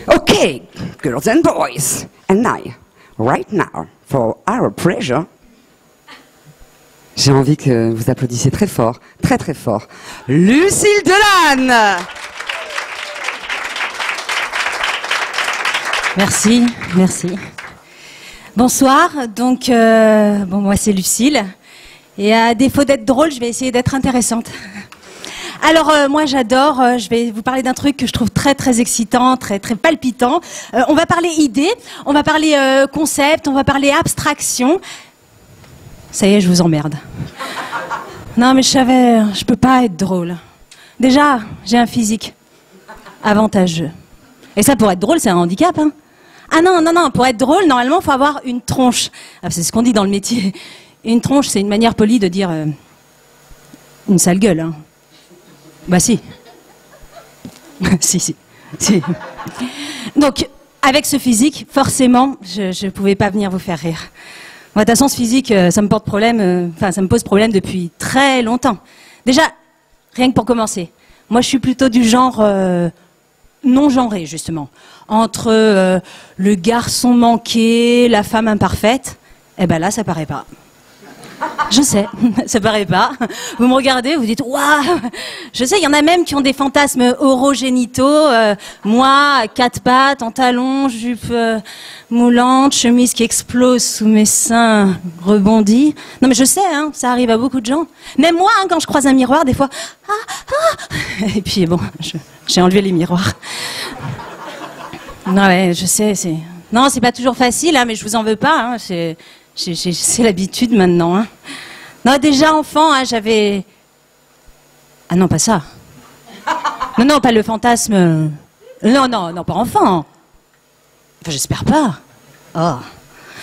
Okay, girls and boys, and now, right now, for our pleasure, j'ai envie que vous applaudissiez très fort, très très fort, Lucille Delanne. Merci, merci. Bonsoir, donc, bon, moi c'est Lucille, et à défaut d'être drôle, je vais essayer d'être intéressante. Alors, moi j'adore, je vais vous parler d'un truc que je trouve très très excitant, très très palpitant. On va parler idées, on va parler concept, on va parler abstraction. Ça y est, je vous emmerde. Non mais je savais, je peux pas être drôle. Déjà, j'ai un physique avantageux. Et ça, pour être drôle, c'est un handicap, hein. Ah non, non, non, pour être drôle, normalement, il faut avoir une tronche. Ah, c'est ce qu'on dit dans le métier. Une tronche, c'est une manière polie de dire une sale gueule, hein. Bah si. si. Donc, avec ce physique, forcément, je pouvais pas venir vous faire rire. Moi, de toute façon, ce physique, ça me porte problème, ça me pose problème depuis très longtemps. Déjà, rien que pour commencer, moi, je suis plutôt du genre non genré, justement. Entre le garçon manqué, la femme imparfaite, eh ben là, ça paraît pas. Je sais, ça paraît pas. Vous me regardez, vous dites « Waouh !» Je sais, il y en a même qui ont des fantasmes orogénitaux. Moi, à quatre pattes, en talons, jupe moulante, chemise qui explose sous mes seins rebondis. Non mais je sais, hein, ça arrive à beaucoup de gens. Même moi, hein, quand je croise un miroir, des fois... Et puis bon, j'ai enlevé les miroirs. Non ouais, je sais, c'est... Non, c'est pas toujours facile, hein, mais je vous en veux pas, hein, c'est l'habitude maintenant. Hein. Non, déjà enfant, hein, j'avais... Ah non, pas ça. Non, non, pas le fantasme... Non, non, non, pas enfant. Enfin, j'espère pas. Oh.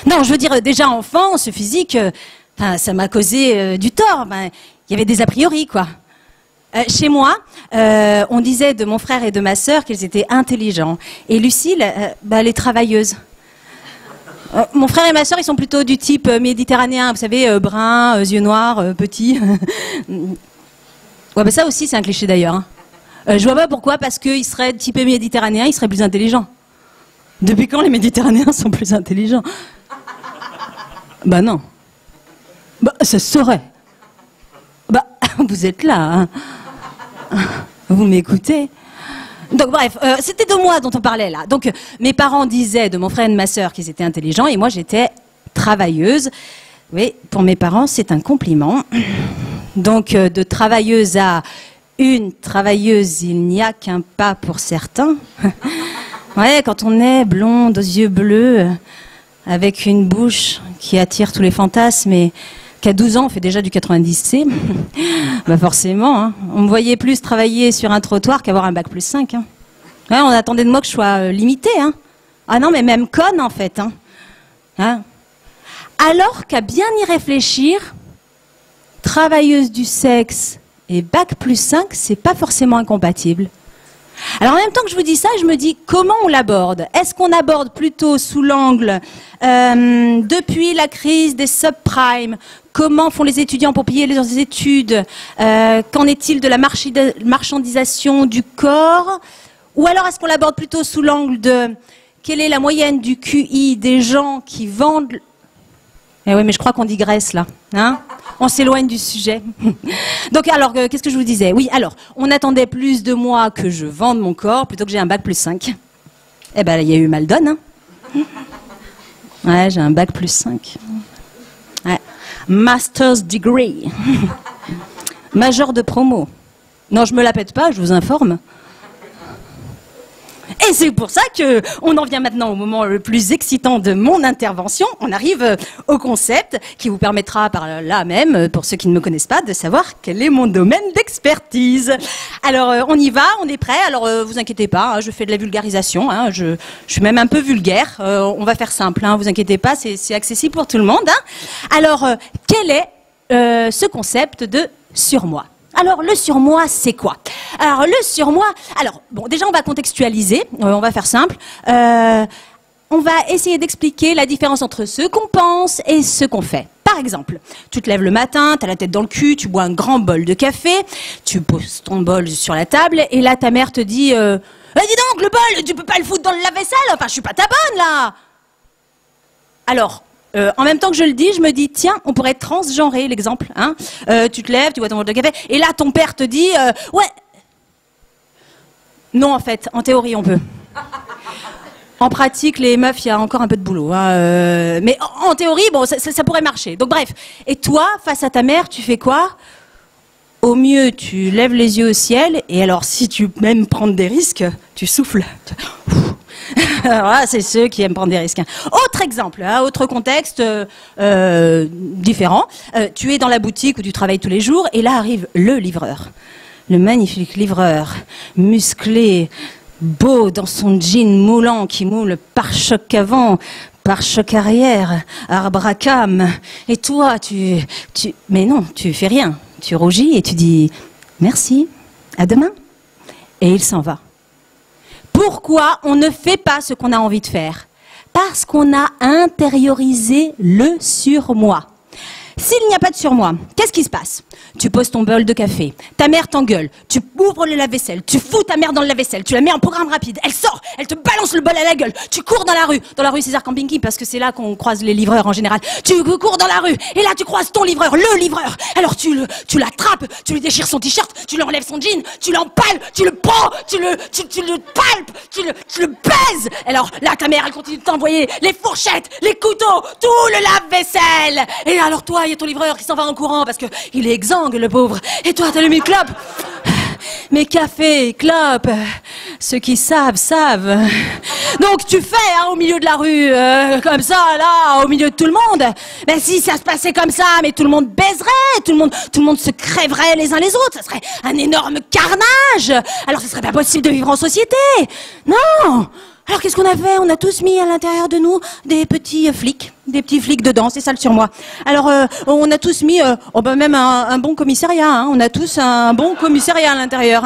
Non, je veux dire, déjà enfant, ce physique, ça m'a causé du tort. Il y avait des a priori, quoi. Chez moi, on disait de mon frère et de ma sœur qu'ils étaient intelligents. Et Lucille, elle est travailleuse. Mon frère et ma sœur, ils sont plutôt du type méditerranéen, vous savez, brun, yeux noirs, petits. Ouais, bah ça aussi, c'est un cliché d'ailleurs. Hein. Je vois pas pourquoi, parce qu'ils seraient type méditerranéen, ils seraient plus intelligents. Depuis quand les Méditerranéens sont plus intelligents? Bah non. Bah, ça se saurait. Bah, vous êtes là, hein. Vous m'écoutez? Donc bref, c'était de moi dont on parlait là. Donc mes parents disaient de mon frère et de ma sœur qu'ils étaient intelligents et moi j'étais travailleuse. Oui, pour mes parents c'est un compliment. Donc de travailleuse à une travailleuse, il n'y a qu'un pas pour certains. Ouais, quand on est blonde, aux yeux bleus, avec une bouche qui attire tous les fantasmes et qu'à 12 ans on fait déjà du 90C, bah forcément, hein. On me voyait plus travailler sur un trottoir qu'avoir un bac plus 5. Hein. Ouais, on attendait de moi que je sois limitée. Hein. Ah non, mais même conne en fait. Hein. Hein. Alors qu'à bien y réfléchir, travailleuse du sexe et bac plus 5, c'est pas forcément incompatible. Alors en même temps que je vous dis ça, je me dis comment on l'aborde. Est-ce qu'on aborde plutôt sous l'angle depuis la crise des subprimes, comment font les étudiants pour payer leurs études, qu'en est-il de la marchandisation du corps, ou alors est-ce qu'on l'aborde plutôt sous l'angle de quelle est la moyenne du QI des gens qui vendent... Eh oui, mais je crois qu'on digresse là, hein? On s'éloigne du sujet. Donc alors, qu'est-ce que je vous disais? Oui, alors, on attendait plus de moi que je vende mon corps plutôt que j'ai un bac plus 5. Eh ben, il y a eu mal donne, hein? Ouais, j'ai un bac plus 5. Ouais. Master's degree. Major de promo. Non, je me la pète pas, je vous informe. Et c'est pour ça qu'on en vient maintenant au moment le plus excitant de mon intervention. On arrive au concept qui vous permettra par là même, pour ceux qui ne me connaissent pas, de savoir quel est mon domaine d'expertise. Alors on y va, on est prêt. Alors vous inquiétez pas, hein, je fais de la vulgarisation. Hein, je suis même un peu vulgaire. On va faire simple, hein, vous inquiétez pas, c'est accessible pour tout le monde. Hein. Alors quel est ce concept de surmoi? Alors, le surmoi, c'est quoi? Alors, le surmoi... Alors, bon, déjà, on va contextualiser. On va faire simple. On va essayer d'expliquer la différence entre ce qu'on pense et ce qu'on fait. Par exemple, tu te lèves le matin, tu as la tête dans le cul, tu bois un grand bol de café, tu poses ton bol sur la table, et là, ta mère te dit Dis donc, le bol, tu peux pas le foutre dans le lave-vaisselle? Enfin, je suis pas ta bonne, là. Alors, en même temps que je le dis, je me dis, tiens, on pourrait transgenrer l'exemple. Hein. Tu te lèves, tu bois ton bol de café, et là, ton père te dit, ouais. Non, en fait, en théorie, on peut. En pratique, les meufs, il y a encore un peu de boulot. Hein, mais en théorie, bon, ça pourrait marcher. Donc bref. Et toi, face à ta mère, tu fais quoi? Au mieux, tu lèves les yeux au ciel, et alors, si tu aimes prendre des risques, tu souffles. Alors là, c'est ceux qui aiment prendre des risques. Hein. Autre exemple, hein, autre contexte différent. Tu es dans la boutique où tu travailles tous les jours, et là arrive le livreur. Le magnifique livreur, musclé, beau dans son jean moulant qui moule pare-choc avant, pare-choc arrière, arbre à cam. Et toi, mais non, tu fais rien. Tu rougis et tu dis merci, à demain. Et il s'en va. Pourquoi on ne fait pas ce qu'on a envie de faire? Parce qu'on a intériorisé le surmoi. S'il n'y a pas de surmoi, qu'est-ce qui se passe? Tu poses ton bol de café, ta mère t'engueule, tu ouvres le lave-vaisselle, tu fous ta mère dans le lave-vaisselle, tu la mets en programme rapide, elle sort, elle te balance le bol à la gueule, tu cours dans la rue César Campingui, parce que c'est là qu'on croise les livreurs en général, tu cours dans la rue, et là tu croises ton livreur, le livreur, alors tu l'attrapes, tu lui déchires son t-shirt, tu lui enlèves son jean, tu l'empales, tu le prends, tu le palpes, tu le baises. Alors là ta mère elle continue de t'envoyer les fourchettes, les couteaux, tout le lave-vaisselle, et alors toi il y a ton livreur qui s'en va en courant parce que il est exsangue le pauvre, et toi t'as le clope. Mais café, clope, ceux qui savent, savent. Donc tu fais hein, au milieu de la rue, comme ça, là, au milieu de tout le monde. Mais si ça se passait comme ça, mais tout le monde baiserait, tout le monde se crèverait les uns les autres, ça serait un énorme carnage. Alors ce serait pas possible de vivre en société. Non. Alors qu'est-ce qu'on a fait? On a tous mis à l'intérieur de nous des petits flics dedans, c'est ça le surmoi. Alors on a tous mis, même un bon commissariat, hein. On a tous un bon commissariat à l'intérieur.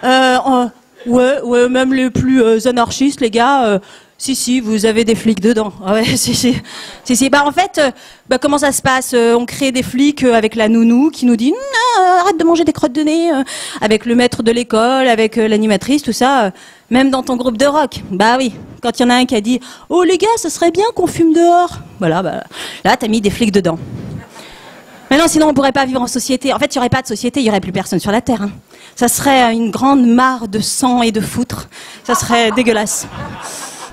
Hein. Ouais, même les plus anarchistes, les gars. Si, vous avez des flics dedans. Ah ouais, si. Bah en fait, comment ça se passe? On crée des flics avec la nounou qui nous dit arrête de manger des crottes de nez, avec le maître de l'école, avec l'animatrice, tout ça. Même dans ton groupe de rock. Bah oui, quand il y en a un qui a dit oh les gars, ça serait bien qu'on fume dehors. Voilà, bah là t'as mis des flics dedans. Mais non, sinon on pourrait pas vivre en société. En fait, il y aurait pas de société, il y aurait plus personne sur la terre. Hein. Ça serait une grande mare de sang et de foutre. Ça serait dégueulasse.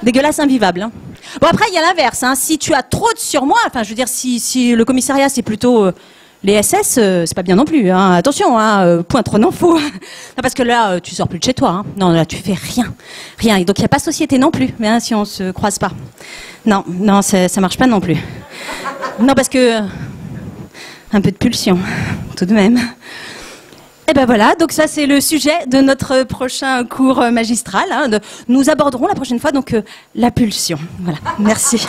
Dégueulasse, invivable. Hein. Bon après il y a l'inverse. Hein. Si tu as trop de surmoi, enfin je veux dire si le commissariat c'est plutôt les SS, c'est pas bien non plus. Hein. Attention, hein, point trop non faux. Parce que là tu sors plus de chez toi. Hein. Non là tu fais rien. Et donc il y a pas société non plus. Mais hein, si on se croise pas. Non ça marche pas non plus. Non parce que un peu de pulsion tout de même. Et ben voilà, donc ça c'est le sujet de notre prochain cours magistral. Hein, nous aborderons la prochaine fois donc la pulsion. Voilà, merci.